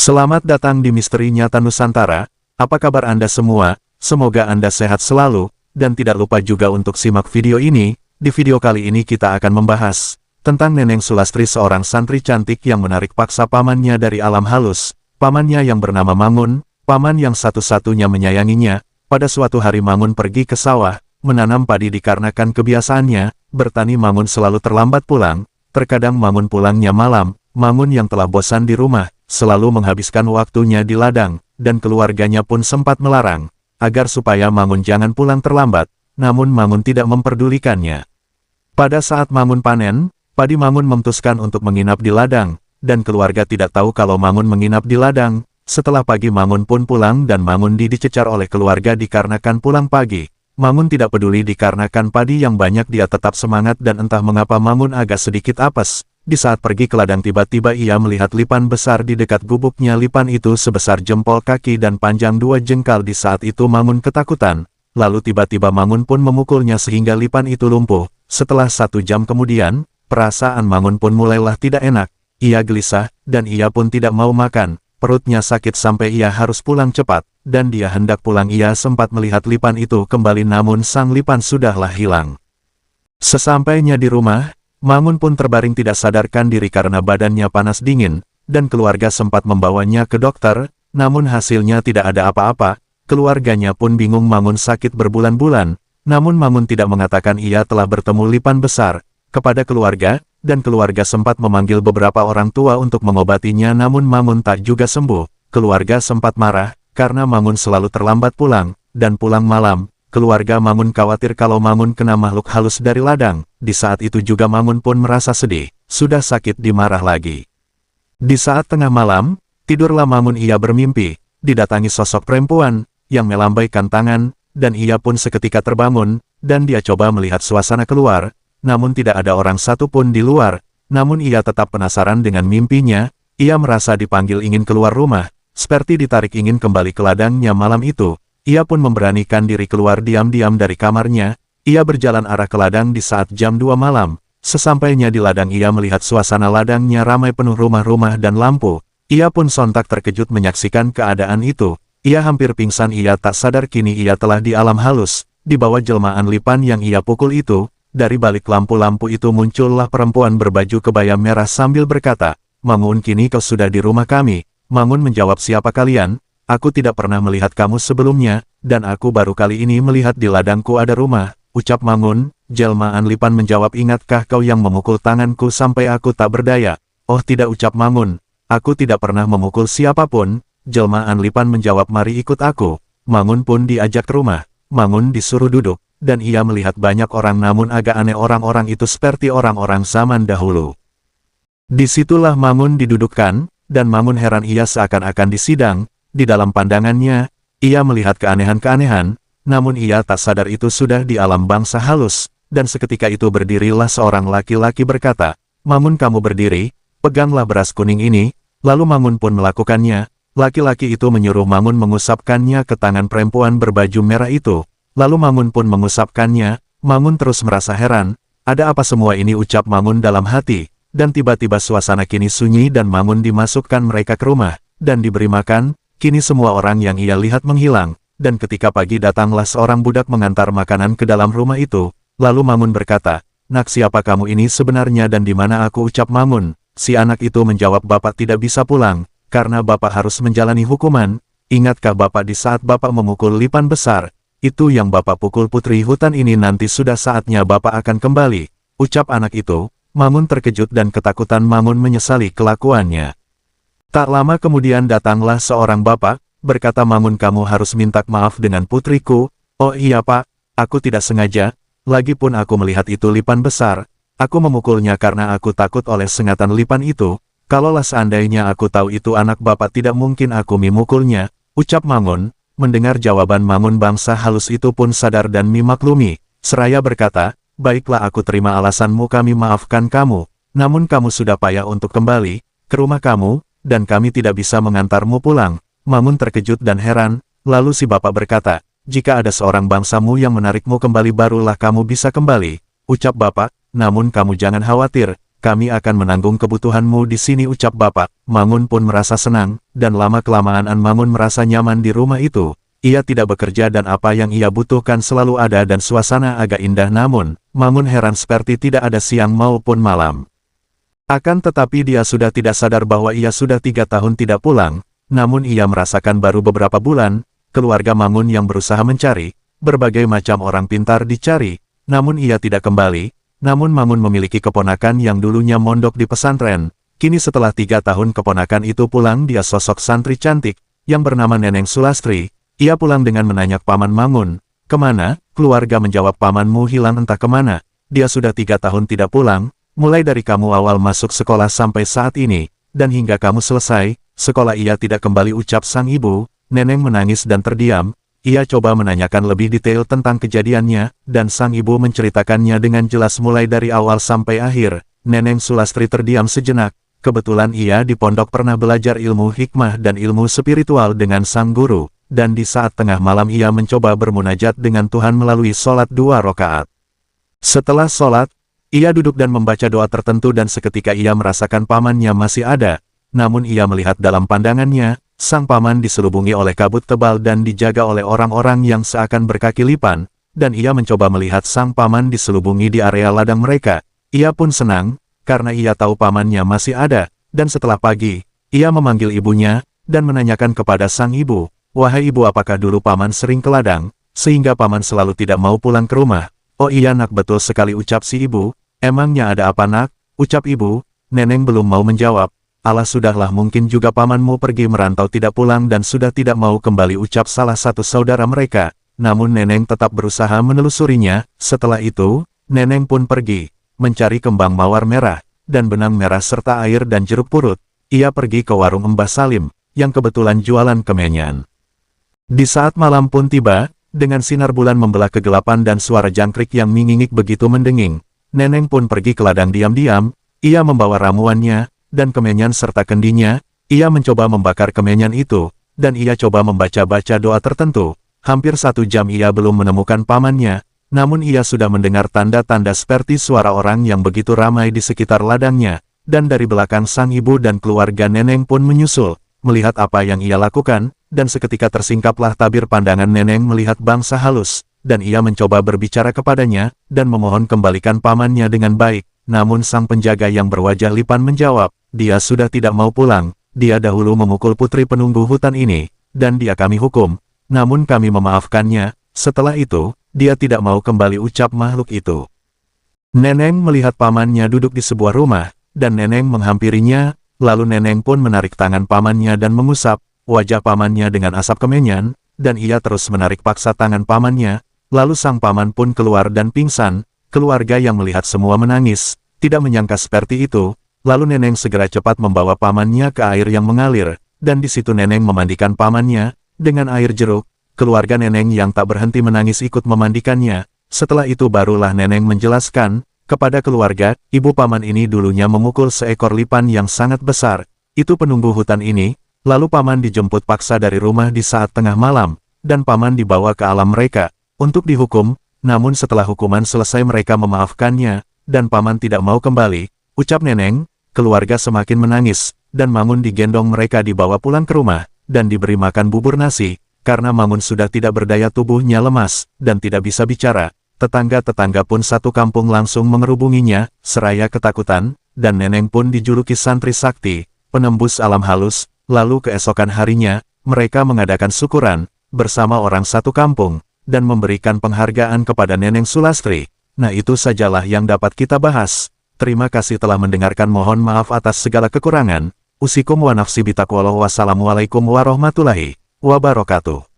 Selamat datang di Misteri Nyata Nusantara. Apa kabar Anda semua? Semoga Anda sehat selalu, dan tidak lupa juga untuk simak video ini. Di video kali ini kita akan membahas tentang Neneng Sulastri, seorang santri cantik yang menarik paksa pamannya dari alam halus. Pamannya yang bernama Mangun, paman yang satu-satunya menyayanginya. Pada suatu hari Mangun pergi ke sawah, menanam padi dikarenakan kebiasaannya, bertani Mangun selalu terlambat pulang. Terkadang Mangun pulangnya malam. Mangun yang telah bosan di rumah, selalu menghabiskan waktunya di ladang, dan keluarganya pun sempat melarang, agar supaya Mangun jangan pulang terlambat, namun Mangun tidak memperdulikannya. Pada saat Mangun panen, padi Mangun memutuskan untuk menginap di ladang, dan keluarga tidak tahu kalau Mangun menginap di ladang. Setelah pagi Mangun pun pulang dan Mangun dicecar oleh keluarga dikarenakan pulang pagi. Mangun tidak peduli dikarenakan padi yang banyak, dia tetap semangat dan entah mengapa Mangun agak sedikit apes. Di saat pergi ke ladang tiba-tiba ia melihat lipan besar di dekat gubuknya. Lipan itu sebesar jempol kaki dan panjang 2 jengkal. Di saat itu Mangun ketakutan, lalu tiba-tiba Mangun pun memukulnya sehingga lipan itu lumpuh. Setelah 1 jam kemudian, perasaan Mangun pun mulailah tidak enak. Ia gelisah, dan ia pun tidak mau makan. Perutnya sakit sampai ia harus pulang cepat, dan dia hendak pulang ia sempat melihat lipan itu kembali namun sang lipan sudahlah hilang. Sesampainya di rumah, Mangun pun terbaring tidak sadarkan diri karena badannya panas dingin, dan keluarga sempat membawanya ke dokter, namun hasilnya tidak ada apa-apa. Keluarganya pun bingung Mangun sakit berbulan-bulan, namun Mangun tidak mengatakan ia telah bertemu lipan besar kepada keluarga, dan keluarga sempat memanggil beberapa orang tua untuk mengobatinya namun Mangun tak juga sembuh. Keluarga sempat marah, karena Mangun selalu terlambat pulang, dan pulang malam. Keluarga Mangun khawatir kalau Mangun kena makhluk halus dari ladang. Di saat itu juga Mangun pun merasa sedih, sudah sakit dimarah lagi. Di saat tengah malam, tidurlah Mangun, ia bermimpi, didatangi sosok perempuan, yang melambaikan tangan, dan ia pun seketika terbangun, dan dia coba melihat suasana keluar, namun tidak ada orang satupun di luar. Namun ia tetap penasaran dengan mimpinya, ia merasa dipanggil ingin keluar rumah, seperti ditarik ingin kembali ke ladangnya malam itu. Ia pun memberanikan diri keluar diam-diam dari kamarnya. Ia berjalan arah ke ladang di saat jam 2 malam. Sesampainya di ladang ia melihat suasana ladangnya ramai penuh rumah-rumah dan lampu. Ia pun sontak terkejut menyaksikan keadaan itu. Ia hampir pingsan, ia tak sadar kini ia telah di alam halus. Di bawah jelmaan lipan yang ia pukul itu, dari balik lampu-lampu itu muncullah perempuan berbaju kebaya merah sambil berkata, "Mangun, kini kau sudah di rumah kami." Mangun menjawab, "Siapa kalian? Aku tidak pernah melihat kamu sebelumnya, dan aku baru kali ini melihat di ladangku ada rumah," ucap Mangun. Jelmaan lipan menjawab, "Ingatkah kau yang memukul tanganku sampai aku tak berdaya?" "Oh tidak," ucap Mangun, "aku tidak pernah memukul siapapun." Jelmaan lipan menjawab, "Mari ikut aku." Mangun pun diajak ke rumah. Mangun disuruh duduk, dan ia melihat banyak orang namun agak aneh, orang-orang itu seperti orang-orang zaman dahulu. Disitulah Mangun didudukkan, dan Mangun heran, ia seakan-akan disidang. Di dalam pandangannya, ia melihat keanehan-keanehan, namun ia tak sadar itu sudah di alam bangsa halus, dan seketika itu berdirilah seorang laki-laki berkata, "Mangun, kamu berdiri, peganglah beras kuning ini." Lalu Mangun pun melakukannya. Laki-laki itu menyuruh Mangun mengusapkannya ke tangan perempuan berbaju merah itu. Lalu Mangun pun mengusapkannya. Mangun terus merasa heran, "Ada apa semua ini?" ucap Mangun dalam hati, dan tiba-tiba suasana kini sunyi dan Mangun dimasukkan mereka ke rumah, dan diberi makan. Kini semua orang yang ia lihat menghilang, dan ketika pagi datanglah seorang budak mengantar makanan ke dalam rumah itu. Lalu Mangun berkata, "Nak, siapa kamu ini sebenarnya dan di mana aku?" ucap Mangun. Si anak itu menjawab, "Bapak tidak bisa pulang, karena Bapak harus menjalani hukuman. Ingatkah Bapak di saat Bapak memukul lipan besar, itu yang Bapak pukul putri hutan ini? Nanti sudah saatnya Bapak akan kembali," ucap anak itu. Mangun terkejut dan ketakutan. Mangun menyesali kelakuannya. Tak lama kemudian datanglah seorang bapak, berkata, "Mangun, kamu harus minta maaf dengan putriku." "Oh iya Pak, aku tidak sengaja, lagipun aku melihat itu lipan besar. Aku memukulnya karena aku takut oleh sengatan lipan itu. Kalaulah seandainya aku tahu itu anak Bapak, tidak mungkin aku memukulnya," ucap Mangun. Mendengar jawaban Mangun, bangsa halus itu pun sadar dan memaklumi. Seraya berkata, "Baiklah, aku terima alasanmu, kami maafkan kamu. Namun kamu sudah payah untuk kembali ke rumah kamu, dan kami tidak bisa mengantarmu pulang." Mangun terkejut dan heran, lalu si bapak berkata, "Jika ada seorang bangsamu yang menarikmu kembali barulah kamu bisa kembali," ucap bapak. "Namun kamu jangan khawatir, kami akan menanggung kebutuhanmu di sini, ucap Bapak. Mangun pun merasa senang, dan lama-kelamaan Mangun merasa nyaman di rumah itu. Ia tidak bekerja dan apa yang ia butuhkan selalu ada dan suasana agak indah, namun, Mangun heran seperti tidak ada siang maupun malam. Akan tetapi dia sudah tidak sadar bahwa ia sudah 3 tahun tidak pulang, namun ia merasakan baru beberapa bulan, keluarga Mangun yang berusaha mencari, berbagai macam orang pintar dicari, namun ia tidak kembali. Namun Mangun memiliki keponakan yang dulunya mondok di pesantren. Kini setelah 3 tahun keponakan itu pulang, dia sosok santri cantik, yang bernama Neneng Sulastri. Ia pulang dengan menanyakan paman Mangun, "Kemana?" Keluarga menjawab, "Pamanmu hilang entah kemana. Dia sudah 3 tahun tidak pulang, mulai dari kamu awal masuk sekolah sampai saat ini, dan hingga kamu selesai sekolah ia tidak kembali," ucap sang ibu. Neneng menangis dan terdiam. Ia coba menanyakan lebih detail tentang kejadiannya, dan sang ibu menceritakannya dengan jelas mulai dari awal sampai akhir. Neneng Sulastri terdiam sejenak. Kebetulan ia di pondok pernah belajar ilmu hikmah dan ilmu spiritual dengan sang guru, dan di saat tengah malam ia mencoba bermunajat dengan Tuhan melalui sholat 2 rakaat. Setelah sholat, ia duduk dan membaca doa tertentu dan seketika ia merasakan pamannya masih ada, namun ia melihat dalam pandangannya, sang paman diselubungi oleh kabut tebal dan dijaga oleh orang-orang yang seakan berkaki lipan, dan ia mencoba melihat sang paman diselubungi di area ladang mereka. Ia pun senang, karena ia tahu pamannya masih ada, dan setelah pagi, ia memanggil ibunya, dan menanyakan kepada sang ibu, "Wahai ibu, apakah dulu paman sering ke ladang, sehingga paman selalu tidak mau pulang ke rumah?" "Oh iya nak, betul sekali," ucap si ibu. "Emangnya ada apa nak?" ucap ibu. Neneng belum mau menjawab. "Alah sudahlah, mungkin juga pamanmu pergi merantau tidak pulang dan sudah tidak mau kembali," ucap salah satu saudara mereka. Namun Neneng tetap berusaha menelusurinya. Setelah itu, Neneng pun pergi, mencari kembang mawar merah, dan benang merah serta air dan jeruk purut. Ia pergi ke warung Mbah Salim, yang kebetulan jualan kemenyan. Di saat malam pun tiba, dengan sinar bulan membelah kegelapan dan suara jangkrik yang mengingik begitu mendenging, Neneng pun pergi ke ladang diam-diam. Ia membawa ramuannya, dan kemenyan serta kendinya. Ia mencoba membakar kemenyan itu, dan ia coba membaca-baca doa tertentu. Hampir 1 jam ia belum menemukan pamannya, namun ia sudah mendengar tanda-tanda seperti suara orang yang begitu ramai di sekitar ladangnya, dan dari belakang sang ibu dan keluarga Neneng pun menyusul, melihat apa yang ia lakukan, dan seketika tersingkaplah tabir pandangan Neneng melihat bangsa halus, dan ia mencoba berbicara kepadanya, dan memohon kembalikan pamannya dengan baik. Namun sang penjaga yang berwajah lipan menjawab, "Dia sudah tidak mau pulang, dia dahulu memukul putri penunggu hutan ini, dan dia kami hukum, namun kami memaafkannya, setelah itu, dia tidak mau kembali," ucap makhluk itu. Neneng melihat pamannya duduk di sebuah rumah, dan Neneng menghampirinya, lalu Neneng pun menarik tangan pamannya dan mengusap wajah pamannya dengan asap kemenyan, dan ia terus menarik paksa tangan pamannya, lalu sang paman pun keluar dan pingsan. Keluarga yang melihat semua menangis, tidak menyangka seperti itu. Lalu Neneng segera cepat membawa pamannya ke air yang mengalir, dan di situ Neneng memandikan pamannya dengan air jeruk. Keluarga Neneng yang tak berhenti menangis ikut memandikannya. Setelah itu barulah Neneng menjelaskan kepada keluarga, ibu paman ini dulunya memukul seekor lipan yang sangat besar. Itu penunggu hutan ini. Lalu paman dijemput paksa dari rumah di saat tengah malam, dan paman dibawa ke alam mereka untuk dihukum. Namun setelah hukuman selesai mereka memaafkannya, dan paman tidak mau kembali, ucap Neneng. Keluarga semakin menangis, dan Mangun digendong mereka dibawa pulang ke rumah, dan diberi makan bubur nasi, karena Mangun sudah tidak berdaya, tubuhnya lemas, dan tidak bisa bicara. Tetangga-tetangga pun satu kampung langsung mengerubunginya, seraya ketakutan, dan Neneng pun dijuluki santri sakti, penembus alam halus. Lalu keesokan harinya, mereka mengadakan syukuran, bersama orang satu kampung, dan memberikan penghargaan kepada Neneng Sulastri. Nah, itu sajalah yang dapat kita bahas. Terima kasih telah mendengarkan, mohon maaf atas segala kekurangan. Usikum wa nafsi bitaqwallah. Wassalamualaikum warahmatullahi wabarakatuh.